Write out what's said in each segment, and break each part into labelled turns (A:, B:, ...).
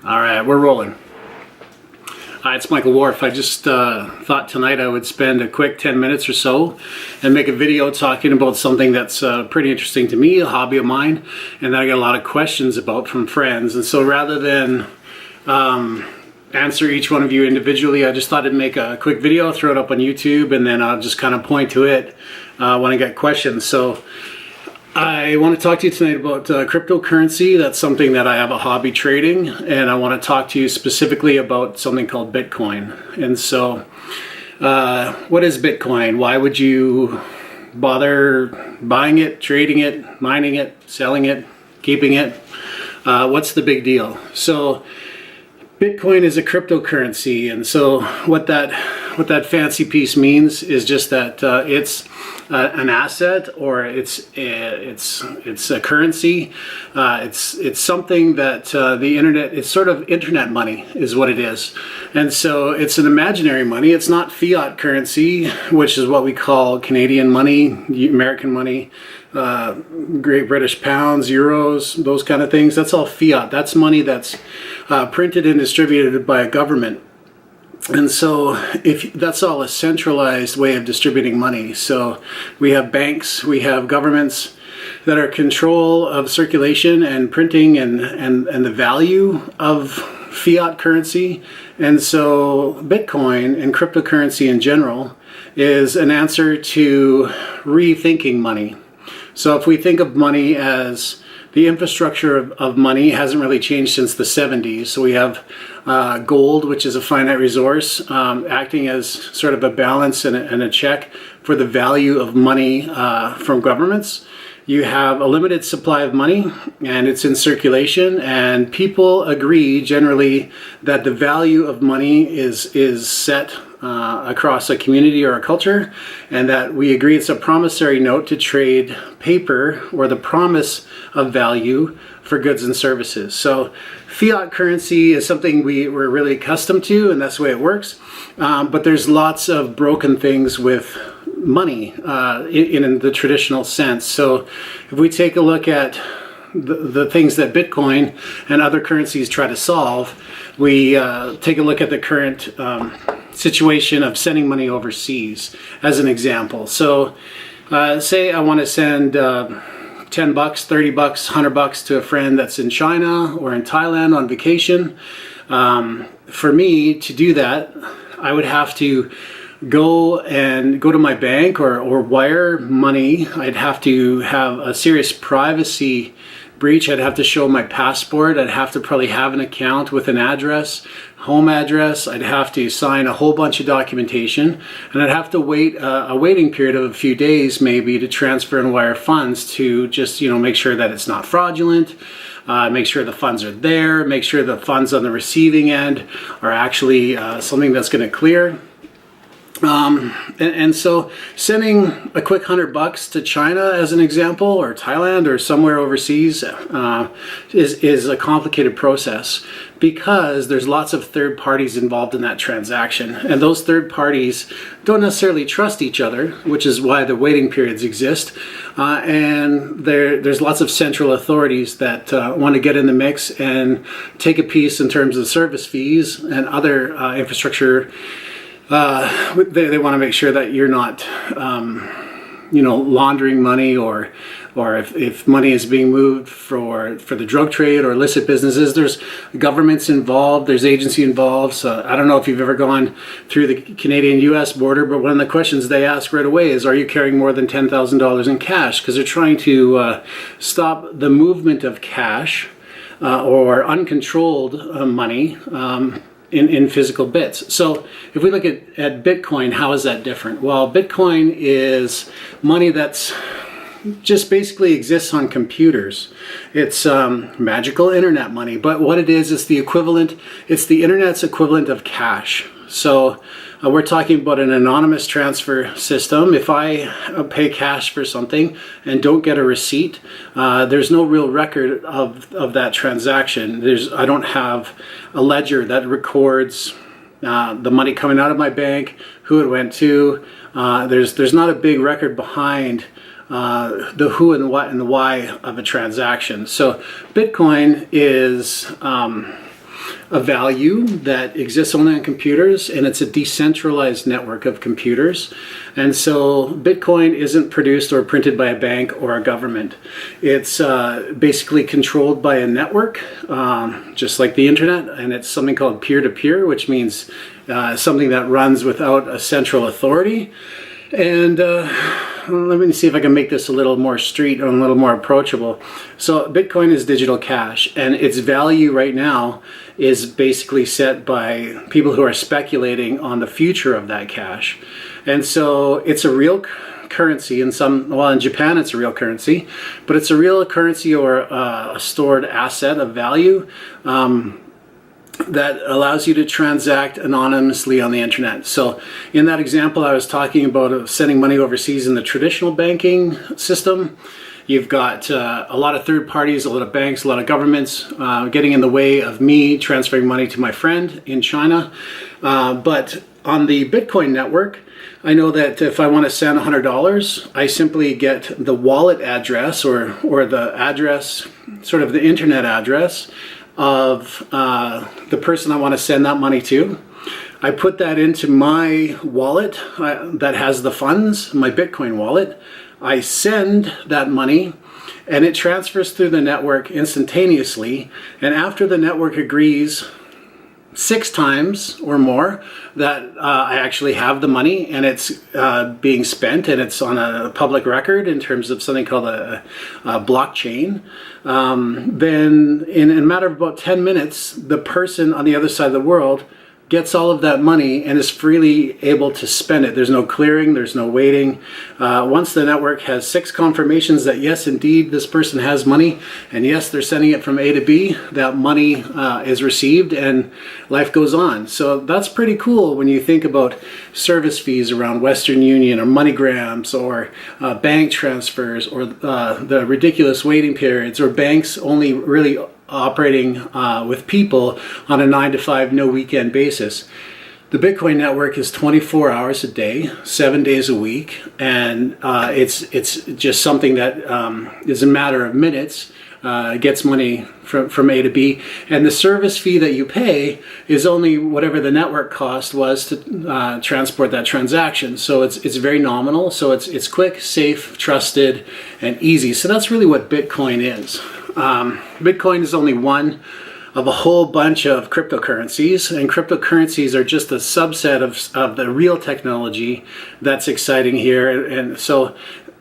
A: All right, we're rolling. Hi, it's Michael Wharf. I just thought tonight I would spend a quick 10 minutes or so and make a video talking about something that's pretty interesting to me, a hobby of mine, and that I get a lot of questions about from friends. And so rather than answer each one of you individually, I just thought I'd make a quick video, throw it up on YouTube, and then I'll just kind of point to it when I get questions. So I want to talk to you tonight about cryptocurrency. That's something that I have a hobby trading, and I want to talk to you specifically about something called Bitcoin. And so what is Bitcoin? Why would you bother buying it, trading it, mining it, selling it, keeping it? What's the big deal? So Bitcoin is a cryptocurrency, and so what that fancy piece means is just that it's an asset, or it's a currency. It's something that the internet, it's sort of internet money is what it is. And so it's an imaginary money. It's not fiat currency, which is what we call Canadian money, American money, Great British pounds, euros, those kind of things. That's all fiat. That's money that's printed and distributed by a government. And so if that's all a centralized way of distributing money. So we have banks, we have governments that are control of circulation and printing and the value of fiat currency. And so Bitcoin and cryptocurrency in general is an answer to rethinking money. So if we think of money as the infrastructure of money hasn't really changed since the 70s. So we have gold, which is a finite resource, acting as sort of a balance and a check for the value of money from governments. You have a limited supply of money, and it's in circulation, and people agree generally that the value of money is set across a community or a culture, and that we agree it's a promissory note to trade paper or the promise of value for goods and services. So fiat currency is something we're really accustomed to, and that's the way it works. But there's lots of broken things with money in the traditional sense. So if we take a look at the things that Bitcoin and other currencies try to solve, we take a look at the current situation of sending money overseas as an example. So say I want to send $10, $30, $100 to a friend that's in China or in Thailand on vacation. For me to do that, I would have to go to my bank or wire money. I'd have to have a serious privacy breach. I'd have to show my passport. I'd have to probably have an account with an address, home address. I'd have to sign a whole bunch of documentation, and I'd have to wait a waiting period of a few days maybe to transfer and wire funds to just make sure that it's not fraudulent, make sure the funds are there, make sure the funds on the receiving end are actually something that's going to clear. And so sending a quick $100 to China as an example, or Thailand, or somewhere overseas is a complicated process because there's lots of third parties involved in that transaction, and those third parties don't necessarily trust each other, which is why the waiting periods exist. And there's lots of central authorities that want to get in the mix and take a piece in terms of service fees and other infrastructure. They want to make sure that you're not, laundering money, or if money is being moved for the drug trade or illicit businesses. There's governments involved, there's agency involved. So I don't know if you've ever gone through the Canadian-U.S. border, but one of the questions they ask right away is, are you carrying more than $10,000 in cash? Because they're trying to stop the movement of cash or uncontrolled money in physical bits. So if we look at Bitcoin, how is that different? Well, Bitcoin is money that's just basically exists on computers. It's magical internet money, but what it is the equivalent, it's the internet's equivalent of cash. So we're talking about an anonymous transfer system. If I pay cash for something and don't get a receipt, there's no real record of that transaction. I don't have a ledger that records the money coming out of my bank, who it went to. There's not a big record behind the who and what and the why of a transaction. So Bitcoin is a value that exists only on computers, and it's a decentralized network of computers. And so Bitcoin isn't produced or printed by a bank or a government. It's basically controlled by a network, just like the internet, and it's something called peer-to-peer, which means something that runs without a central authority. And let me see if I can make this a little more street or a little more approachable. So Bitcoin is digital cash, and its value right now is basically set by people who are speculating on the future of that cash. And so it's a real currency in in Japan it's a real currency, but it's a real currency or a stored asset of value that allows you to transact anonymously on the internet. So in that example I was talking about sending money overseas in the traditional banking system, you've got a lot of third parties, a lot of banks, a lot of governments getting in the way of me transferring money to my friend in China. But on the Bitcoin network, I know that if I want to send $100, I simply get the wallet address or the address, sort of the internet address of the person I want to send that money to. I put that into my wallet that has the funds, my Bitcoin wallet. I send that money and it transfers through the network instantaneously. And after the network agrees 6 times or more that I actually have the money and it's being spent and it's on a public record in terms of something called a blockchain, then in a matter of about 10 minutes, the person on the other side of the world gets all of that money and is freely able to spend it. There's no clearing, there's no waiting. Once the network has 6 confirmations that yes, indeed, this person has money, and yes, they're sending it from A to B, that money is received and life goes on. So that's pretty cool when you think about service fees around Western Union or MoneyGrams or bank transfers or the ridiculous waiting periods or banks only really operating with people on a 9-to-5, no weekend basis. The Bitcoin network is 24 hours a day, 7 days a week, and it's just something that is a matter of minutes, gets money from A to B, and the service fee that you pay is only whatever the network cost was to transport that transaction. So it's very nominal, so it's quick, safe, trusted, and easy. So that's really what Bitcoin is. Bitcoin is only one of a whole bunch of cryptocurrencies, and cryptocurrencies are just a subset of the real technology that's exciting here. And so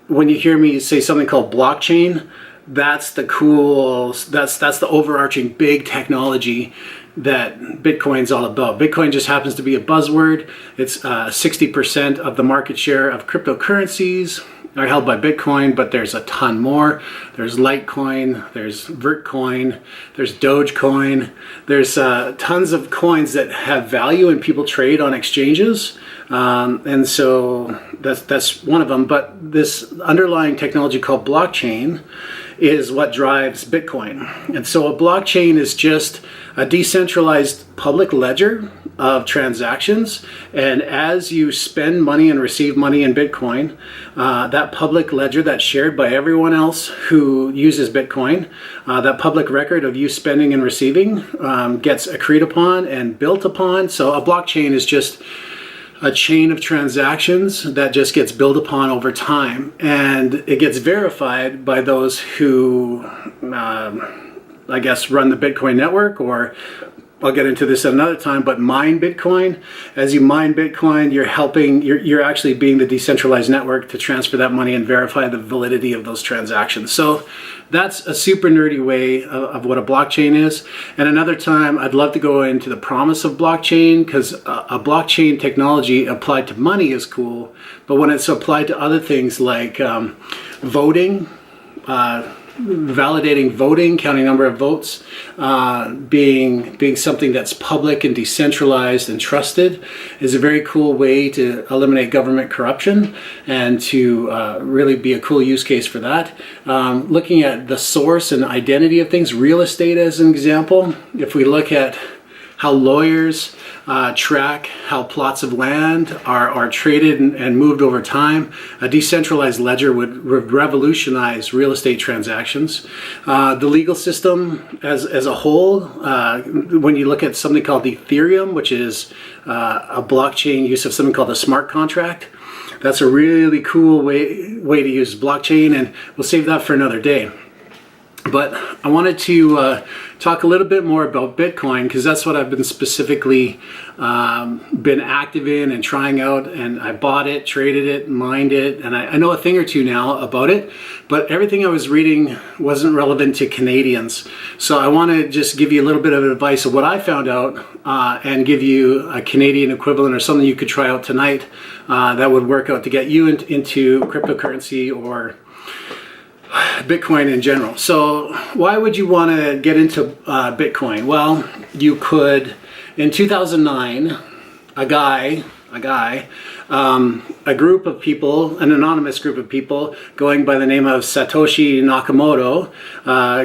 A: when you hear me say something called blockchain, that's the overarching big technology that Bitcoin's all about. Bitcoin just happens to be a buzzword. It's 60% of the market share of cryptocurrencies are held by Bitcoin, but there's a ton more. There's Litecoin, there's Vertcoin, there's Dogecoin. There's tons of coins that have value and people trade on exchanges. And so that's one of them. But this underlying technology called blockchain is what drives Bitcoin. And so a blockchain is just a decentralized public ledger of transactions, and as you spend money and receive money in Bitcoin, that public ledger that's shared by everyone else who uses Bitcoin, that public record of you spending and receiving gets accrued upon and built upon. So a blockchain is just a chain of transactions that just gets built upon over time, and it gets verified by those who I guess run the Bitcoin network, or I'll get into this at another time, but mine Bitcoin. As you mine Bitcoin, you're actually being the decentralized network to transfer that money and verify the validity of those transactions. So that's a super nerdy way of what a blockchain is. And another time, I'd love to go into the promise of blockchain, because a blockchain technology applied to money is cool, but when it's applied to other things like voting, validating voting, counting number of votes, being something that's public and decentralized and trusted, is a very cool way to eliminate government corruption and to really be a cool use case for that. Looking at the source and identity of things, real estate as an example, if we look at how lawyers track how plots of land are traded and moved over time. A decentralized ledger would revolutionize real estate transactions. The legal system as a whole, when you look at something called Ethereum, which is a blockchain use of something called a smart contract, that's a really cool way to use blockchain, and we'll save that for another day. But I wanted to talk a little bit more about Bitcoin, because that's what I've been specifically been active in and trying out. And I bought it, traded it, mined it, and I know a thing or two now about it. But everything I was reading wasn't relevant to Canadians. So I want to just give you a little bit of advice of what I found out and give you a Canadian equivalent or something you could try out tonight that would work out to get you into cryptocurrency or Bitcoin in general. So why would you want to get into Bitcoin? Well, you could, in 2009, a group of people, an anonymous group of people going by the name of Satoshi Nakamoto,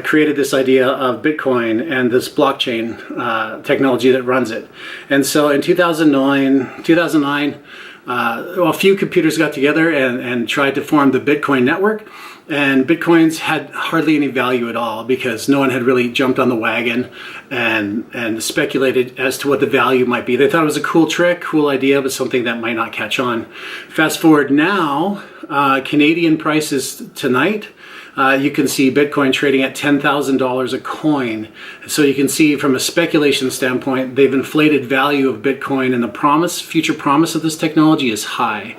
A: created this idea of Bitcoin and this blockchain technology that runs it. And so in 2009, a few computers got together and tried to form the Bitcoin network. And Bitcoins had hardly any value at all because no one had really jumped on the wagon and speculated as to what the value might be. They thought it was a cool trick, cool idea, but something that might not catch on. Fast forward now, Canadian prices tonight, you can see Bitcoin trading at $10,000 a coin. So you can see from a speculation standpoint, they've inflated value of Bitcoin, and the future promise of this technology is high.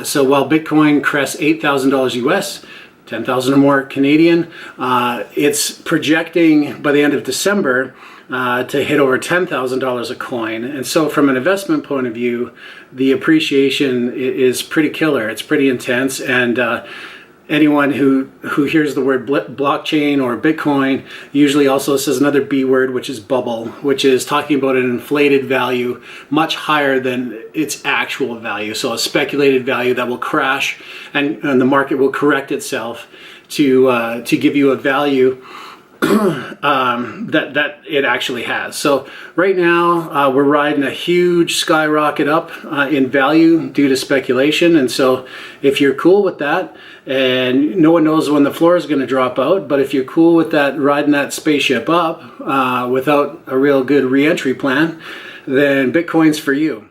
A: So while Bitcoin crests $8,000 US, 10,000 or more Canadian, it's projecting by the end of December to hit over $10,000 a coin. And so from an investment point of view, the appreciation is pretty killer. It's pretty intense. And anyone who hears the word blockchain or Bitcoin usually also says another B word, which is bubble, which is talking about an inflated value much higher than its actual value. So a speculated value that will crash and the market will correct itself to give you a value that it actually has. So right now we're riding a huge skyrocket up in value due to speculation. And so if you're cool with that, and no one knows when the floor is going to drop out, but if you're cool with that, riding that spaceship up without a real good re-entry plan, then Bitcoin's for you.